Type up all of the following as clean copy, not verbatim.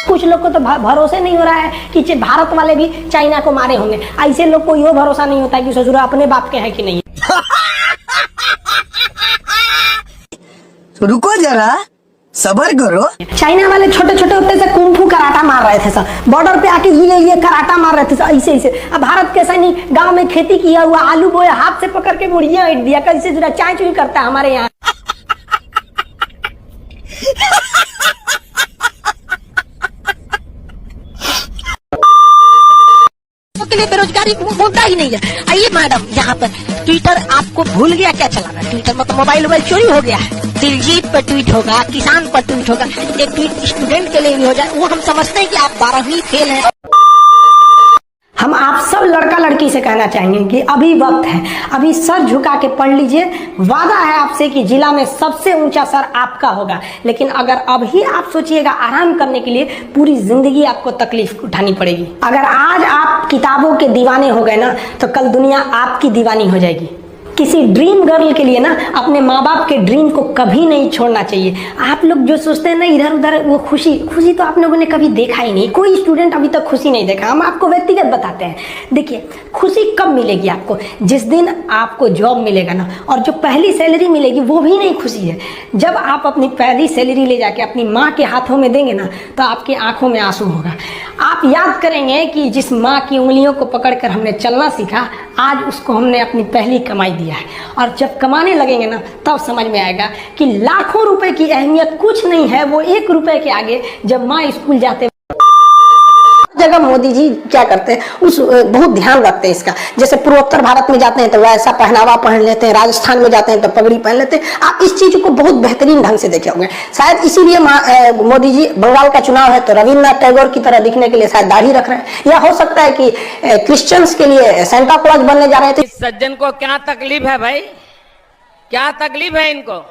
कुछ लोग को तो भरोसे नहीं हो रहा है कि भारत वाले भी चाइना को मारे होंगे। ऐसे लोग को यो भरोसा नहीं होता कि ससुर अपने बाप के है कि नहीं। तो रुको जरा, सबर करो। चाइना वाले छोटे छोटे होते से कुंफू कराटा मार रहे थे सब, बॉर्डर पे आके ये कराटा मार रहे थे सब, ऐसे ऐसे। अब भारत के सैनिक गांव में खेती किया हुआ आलू बोए, हाथ से पकड़ के मुड़िया ईट दिया, कैसे जरा चाय चुई करता है हमारे यहाँ। के लिए बेरोजगारी मुद्दा ही नहीं है। आइए मैडम, यहाँ पर ट्विटर आपको भूल गया क्या चलाना? ट्विटर मतलब मोबाइल चोरी हो गया है। दिलजीत पर ट्वीट होगा, किसान पर ट्वीट होगा, एक ट्वीट स्टूडेंट के लिए भी हो जाए। वो हम समझते हैं कि आप 12वीं फेल हैं। हम आप सब लड़का लड़की से कहना चाहेंगे कि अभी वक्त है, अभी सर झुका के पढ़ लीजिए। वादा है आपसे कि जिला में सबसे ऊंचा सर आपका होगा। लेकिन अगर अभी आप सोचिएगा आराम करने के लिए, पूरी जिंदगी आपको तकलीफ उठानी पड़ेगी। अगर आज आप किताबों के दीवाने हो गए ना, तो कल दुनिया आपकी दीवानी हो जाएगी। किसी ड्रीम गर्ल के लिए ना अपने माँ बाप के ड्रीम को कभी नहीं छोड़ना चाहिए। आप लोग जो सोचते हैं ना इधर उधर, वो खुशी तो आप लोगों ने कभी देखा ही नहीं। कोई स्टूडेंट अभी तक खुशी नहीं देखा। हम आपको व्यक्तिगत बताते हैं। देखिए, खुशी कब मिलेगी आपको? जिस दिन आपको जॉब मिलेगा ना, और जो पहली सैलरी मिलेगी वो भी नहीं खुशी है। जब आप अपनी पहली सैलरी ले जाके अपनी माँ के हाथों में देंगे ना, तो आपकी आंखों में आंसू होगा। आप याद करेंगे कि जिस माँ की उंगलियों को पकड़कर हमने चलना सीखा, आज उसको हमने अपनी पहली कमाई दिया है। और जब कमाने लगेंगे ना, तब समझ में आएगा कि लाखों रुपए की अहमियत कुछ नहीं है, वो 1 रुपए के आगे। जब माँ स्कूल जाते जगह मोदी जी क्या करते हैं, उस बहुत ध्यान रखते हैं इसका। जैसे पूर्वोत्तर भारत में जाते हैं तो वैसा पहनावा पहन लेते हैं, राजस्थान में जाते हैं तो पगड़ी पहन लेते हैं। आप इस चीज को बहुत बेहतरीन ढंग से देखे होंगे। शायद इसीलिए मोदी जी, बंगाल का चुनाव है तो रविन्द्रनाथ टैगोर की तरह दिखने के लिए शायद दाढ़ी रख रहे हैं। या हो सकता है कि क्रिश्चियंस के लिए सेंटा क्लॉज बनने जा रहे थे। इस सज्जन को क्या तकलीफ है भाई? क्या तकलीफ है इनको?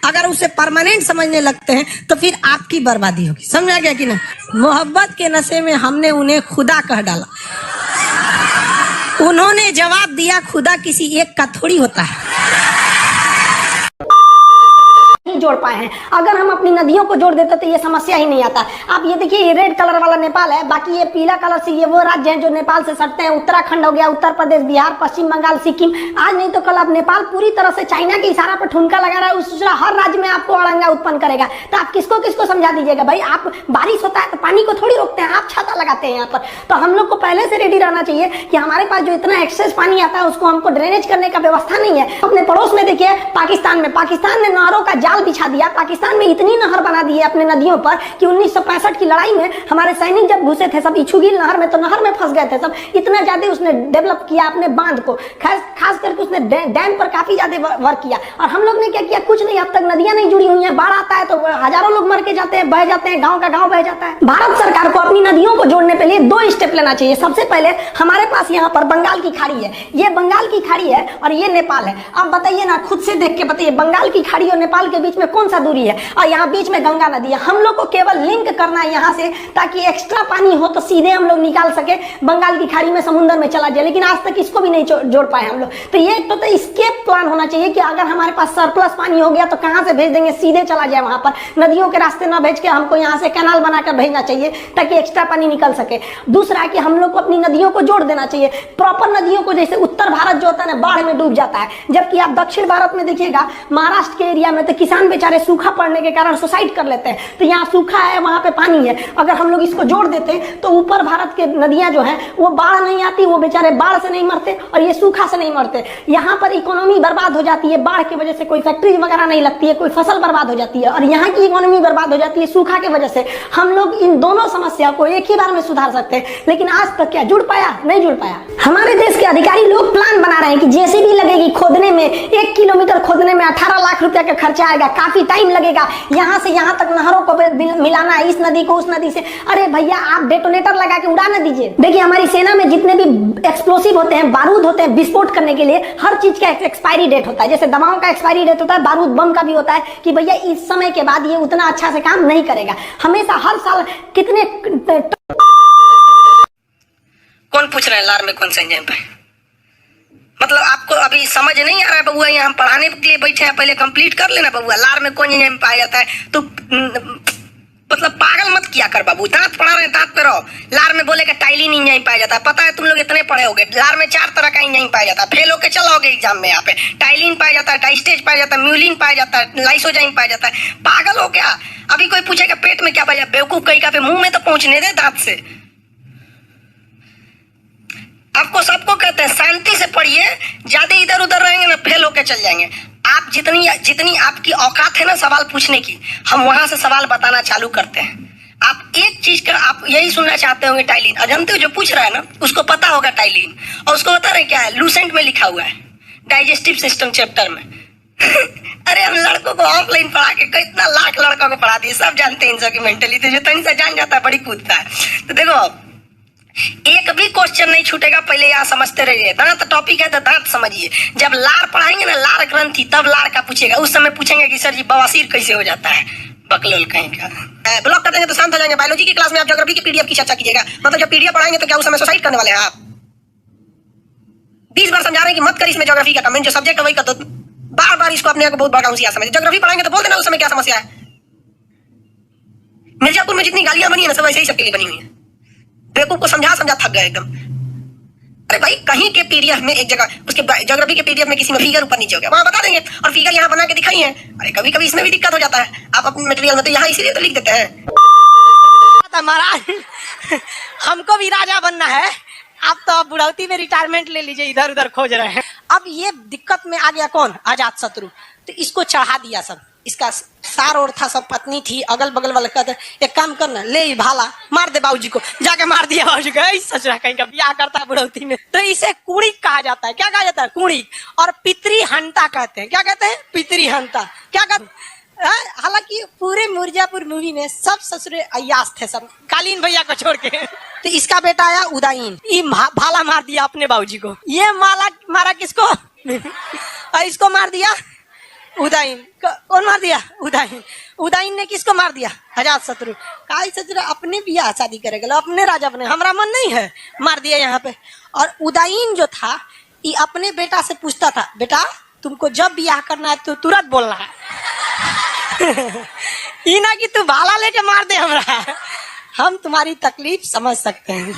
अगर उसे परमानेंट समझने लगते हैं तो फिर आपकी बर्बादी होगी। समझ आ गया कि ना? मोहब्बत के नशे में हमने उन्हें खुदा कह डाला। उन्होंने जवाब दिया, खुदा किसी एक का थोड़ी होता है। जोड़ पाए हैं। अगर हम अपनी नदियों को जोड़ देते तो ये समस्या ही नहीं आता। आप ये देखिए, ये रेड कलर वाला नेपाल है, बाकी ये पीला कलर से ये वो राज्य हैं जो नेपाल से सटते हैं। उत्तराखंड हो गया, उत्तर प्रदेश, बिहार, पश्चिम बंगाल, सिक्किम। आज नहीं तो कल अब नेपाल पूरी तरह से चाइना के इशारा पर ठुमका लगा रहा है। उस हर राज्य में आपको अड़ंगा उत्पन्न करेगा। तो आप किसको किसको समझा दीजिएगा भाई? आप बारिश होता है तो पानी को थोड़ी रोकते हैं, आप छाता लगाते हैं यहाँ पर। तो हम लोग को पहले से रेडी रहना चाहिए कि हमारे पास जो इतना एक्सेस पानी आता है उसको हमको ड्रेनेज करने का व्यवस्था नहीं है। अपने पड़ोस में देखिए, पाकिस्तान ने नहरों का जाल बिछा दिया। पाकिस्तान में इतनी नहर बना दी है अपने नदियों पर कि 1965 की लड़ाई में हमारे सैनिक जब घुसे थे सब इछुगिल नहर में, तो नहर में फंस गए थे सब। इतना ज्यादा उसने डेवलप किया अपने बांध को, खास करके उसने डैम पर काफी ज्यादा वर्क किया। और हम लोग ने क्या किया? कुछ नहीं। अब तक नदियां नहीं जुड़ी हुई हैं। बाढ़ आता है तो हजारों लोग मर के जाते हैं, बह जाते हैं, गांव का गांव बह जाता है। भारत सरकार को अपनी नदियों को जोड़ने के लिए 2 स्टेप लेना चाहिए। सबसे पहले हमारे पास यहाँ पर बंगाल की खाड़ी है, ये बंगाल की खाड़ी है और ये नेपाल है। अब बताइए ना, खुद से देख के बताइए, बंगाल की खाड़ी और नेपाल के बीच में कौन सा दूरी है? और यहाँ बीच में गंगा नदी है। हम लोग को केवल लिंक करना है यहाँ से, ताकि एक्स्ट्रा पानी हो तो सीधे हम लोग निकाल सके, बंगाल की खाड़ी में समुद्र में चला जाए। लेकिन आज तक इसको भी नहीं जोड़ पाए हम लोग। तो ये तो स्केप प्लान होना चाहिए कि अगर हमारे पास सरप्लस पानी हो गया तो कहाँ से भेज देंगे? सीधे चला जाए वहां पर, नदियों के रास्ते ना भेज के हमको यहाँ से कैनाल बनाकर भेजना चाहिए ताकि एक्स्ट्रा पानी निकल सके। दूसरा कि हम लोग को अपनी नदियों को जोड़ देना चाहिए, प्रॉपर नदियों को। जैसे उत्तर भारत जो होता है ना, बाढ़ में डूब जाता है, जबकि आप दक्षिण भारत में देखिएगा, महाराष्ट्र के एरिया में तो किसान बेचारे सूखा पड़ने के कारण सुसाइड कर लेते हैं। तो यहाँ सूखा है, वहां पे पानी है। अगर हम लोग इसको जोड़ देते तो ऊपर भारत के नदियां जो हैं वो बाढ़ नहीं आती, वो बेचारे बाढ़ से नहीं मरते और ये सूखा से नहीं मरते। यहाँ पर इकोनॉमी बर्बाद हो जाती है, बाढ़ की वजह से कोई फैक्ट्री वगैरह नहीं लगती है, कोई फसल बर्बाद हो जाती है, और यहाँ की इकोनॉमी बर्बाद हो जाती है सूखा की वजह से। हम लोग इन दोनों समस्या को एक ही बार में सुधार सकते हैं, लेकिन आज तक क्या जुड़ पाया? नहीं जुड़ पाया। हमारे देश के अधिकारी लोग प्लान बना रहे हैं कि जेसीबी लगेगी खोदने में, 1 किलोमीटर खोदने में 18 लाख रुपया का खर्चा आएगा, काफी टाइम लगेगा। यहाँ से यहाँ तक नहरों को मिलाना है, इस नदी को उस नदी से। अरे भैया, आप डेटोनेटर लगा के उड़ा ना दीजिए। देखिए, हमारी सेना में जितने भी एक्सप्लोसिव होते हैं, बारूद होते हैं, विस्फोट करने के लिए हर चीज का एक्सपायरी डेट होता है। जैसे दवाओं का एक्सपायरी डेट होता है, बारूद बम का भी होता है कि भैया इस समय के बाद ये उतना अच्छा से काम नहीं करेगा। हमेशा हर साल कितने कौन पूछ रहा है लार में कौन सा इंजन पे? मतलब आपको अभी समझ नहीं आ रहा है बबुआ, यहाँ हम पढ़ाने के लिए बैठे हैं, पहले कंप्लीट कर लेना बबुआ। लार में कौन में पाया जाता है तो मतलब पागल मत किया कर बाबू। दांत पढ़ा रहे हैं, दांत पे रहो। लार में बोले टाइलिन इंजाइम पाया जाता है, पता है तुम लोग इतने पढ़े होगे। लार में 4 तरह का इंजाइम पाया जाता है, फेल होके चलाओगे एग्जाम में। यहाँ पे टाइलिन पाया जाता है, डाइस्टेज पाया जाता है, म्यूलिन पाया जाता है, लाइसोजाइम पाया जाता है। पागल हो क्या? अभी कोई पूछेगा पेट में क्या पाया, बेवकूफ कहीं का पे मुंह में तो पहुंचने दे दांत से। आपको सबको कहते हैं शांति से पढ़िए, ज्यादा इधर उधर रहेंगे ना फेल होके चल जाएंगे। आप जितनी आपकी औकात है ना सवाल पूछने की, हम वहां से सवाल बताना चालू करते हैं। आप एक चीज का आप यही सुनना चाहते होंगे टाइलिन। अजंते जो पूछ रहा है ना उसको पता होगा टाइलिन, और उसको बता रहे क्या है, लूसेंट में लिखा हुआ है डाइजेस्टिव सिस्टम चैप्टर में। अरे हम लड़कों को ऑफलाइन पढ़ा के कितना लाख लड़कों को पढ़ा दिए, सब जानते हैं इन सब की मेंटलिटी। जो तनी से जान जाता है बड़ी कूदता है। तो देखो एक भी क्वेश्चन नहीं छूटेगा, पहले यहाँ समझते रहिए। दांत टॉपिक है तो दांत समझिए। जब लार पढ़ाएंगे ना लार ग्रंथि, तब लार का पूछेगा। उस समय पूछेंगे कि सर जी बवासीर कैसे हो जाता है, बकलोल कहीं का। ब्लॉक कर देंगे तो शांत हो जाएंगे। बायोलॉजी की क्लास में आप ज्योग्राफी की पीडीएफ की चर्चा कीजिएगा। मतलब जब पीडीएफ पढ़ाएंगे तो क्या उस समय सुसाइड करने वाले हैं आप? 20 बार समझा रहे हैं कि मत कर इसमें ज्योग्राफी का कमेंट, जो सब्जेक्ट है वही कर दो। बार बार इसको अपने आप को बहुत बड़ा होशियार समझे। ज्योग्राफी पढ़ाएंगे तो बोल देना उस समय क्या समस्या है। मिर्जापुर में जितनी गालियां बनी है ना सब ऐसे ही सबके लिए बनी हुई है। बेवकूफ को समझा थक गए एकदम। अरे भाई कहीं के पीडीएफ में एक जगह उसके ज्योग्राफी के पीडीएफ में किसी में फिगर ऊपर नीचे हो गया, वहां बता देंगे और फिगर यहाँ बना के दिखाई है। अरे कभी कभी इसमें भी दिक्कत हो जाता है आप अपने मटेरियल में, तो यहाँ इसीलिए तो लिख देते हैं। महाराज हमको भी राजा बनना है। आप तो बुढ़ौती में रिटायरमेंट ले लीजिए, इधर उधर खोज रहे हैं। अब ये दिक्कत में आ गया कौन, अजात शत्रु। तो इसको चढ़ा दिया सब, इसका सार और था, सब पत्नी थी, अगल बगल वाले कहते एक काम करना, ले भाला मार दे बाबूजी को। जाके मार दिया बाबूजी को। सचरा कहीं का ब्याह करता है बुढ़ौती में। तो इसे कुड़िक कहा जाता है। क्या कहा जाता है? कुड़िक। और पितरी हंता कहते हैं। क्या कहते हैं? पितरी हंता। क्या कहते हैं? हालांकि पूरे मिर्जापुर मूवी में सब ससुरे अयास थे, सब कालीन भैया को छोड़ के। तो इसका बेटा आया उदाइन, ये भाला मार दिया अपने बाबूजी को। ये मारा किसको? और इसको मार दिया उदाइन। कौन मार दिया? उदाइन। उदाइन ने किसको मार दिया? अजात शत्रु। काई शत्रु अपने बियाह शादी करेगा, अपने राजा बने, हमारा मन नहीं है, मार दिया यहाँ पे। और उदाइन जो था ये अपने बेटा से पूछता था, बेटा तुमको जब बियाह करना है तो तुरंत बोलना है। ये ना कि तू भाला लेके मार दे हमरा। हम तुम्हारी तकलीफ समझ सकते हैं।